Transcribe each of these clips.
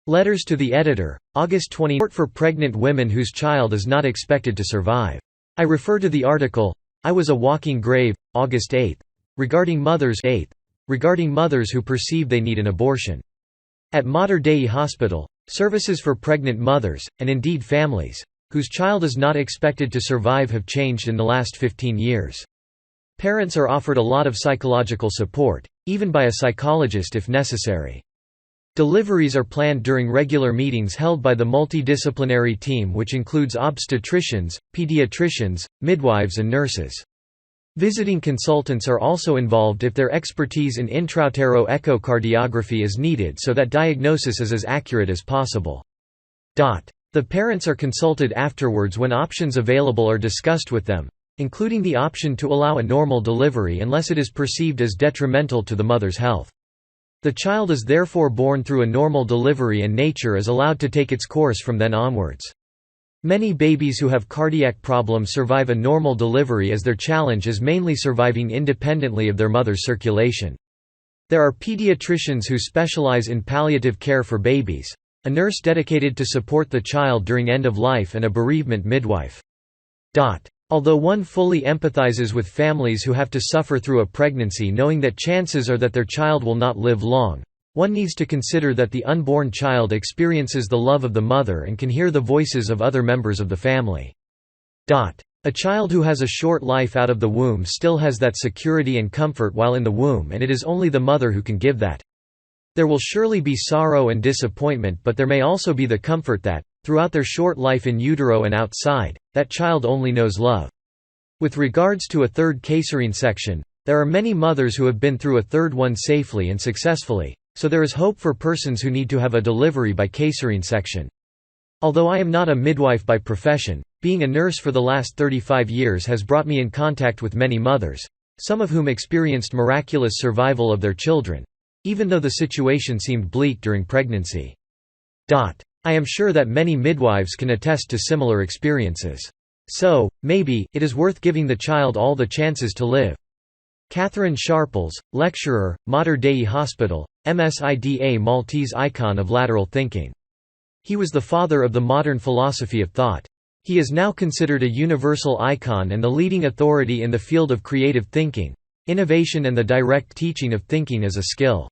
Letters to the editor, August 20. Support for pregnant women whose child is not expected to survive. I refer to the article, I Was a Walking Grave, August 8, regarding mothers who perceive they need an abortion. At Mater Dei Hospital, services for pregnant mothers, and indeed families, whose child is not expected to survive have changed in the last 15 years. Parents are offered a lot of psychological support, even by a psychologist if necessary. Deliveries are planned during regular meetings held by the multidisciplinary team, which includes obstetricians, pediatricians, midwives and nurses. Visiting consultants are also involved if their expertise in intrautero echocardiography is needed so that diagnosis is as accurate as possible. The parents are consulted afterwards when options available are discussed with them, including the option to allow a normal delivery unless it is perceived as detrimental to the mother's health. The child is therefore born through a normal delivery and nature is allowed to take its course from then onwards. Many babies who have cardiac problems survive a normal delivery as their challenge is mainly surviving independently of their mother's circulation. There are pediatricians who specialize in palliative care for babies, a nurse dedicated to support the child during end of life and a bereavement midwife. Although one fully empathizes with families who have to suffer through a pregnancy knowing that chances are that their child will not live long, one needs to consider that the unborn child experiences the love of the mother and can hear the voices of other members of the family. A child who has a short life out of the womb still has that security and comfort while in the womb, and it is only the mother who can give that. There will surely be sorrow and disappointment, but there may also be the comfort that, throughout their short life in utero and outside, that child only knows love. With regards to a third caesarean section, there are many mothers who have been through a third one safely and successfully, so there is hope for persons who need to have a delivery by caesarean section. Although I am not a midwife by profession, being a nurse for the last 35 years has brought me in contact with many mothers, some of whom experienced miraculous survival of their children, even though the situation seemed bleak during pregnancy. I am sure that many midwives can attest to similar experiences. So, maybe, it is worth giving the child all the chances to live. Catherine Sharples, lecturer, Mater Dei Hospital, MSIDA Maltese icon of lateral thinking. He was the father of the modern philosophy of thought. He is now considered a universal icon and the leading authority in the field of creative thinking, innovation and the direct teaching of thinking as a skill.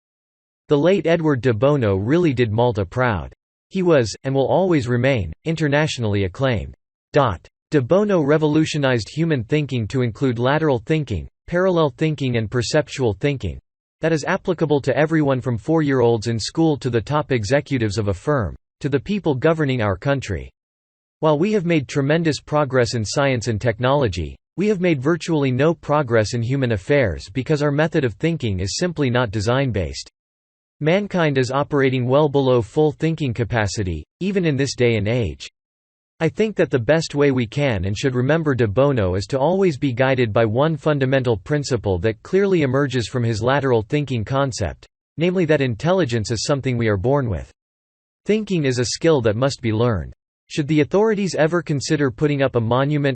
The late Edward de Bono really did Malta proud. He was, and will always remain, internationally acclaimed. De Bono revolutionized human thinking to include lateral thinking, parallel thinking and perceptual thinking. That is applicable to everyone from 4-year-olds in school to the top executives of a firm, to the people governing our country. While we have made tremendous progress in science and technology, we have made virtually no progress in human affairs because our method of thinking is simply not design-based. Mankind is operating well below full thinking capacity, even in this day and age. I think that the best way we can and should remember de Bono is to always be guided by one fundamental principle that clearly emerges from his lateral thinking concept, namely that intelligence is something we are born with. Thinking is a skill that must be learned. Should the authorities ever consider putting up a monument,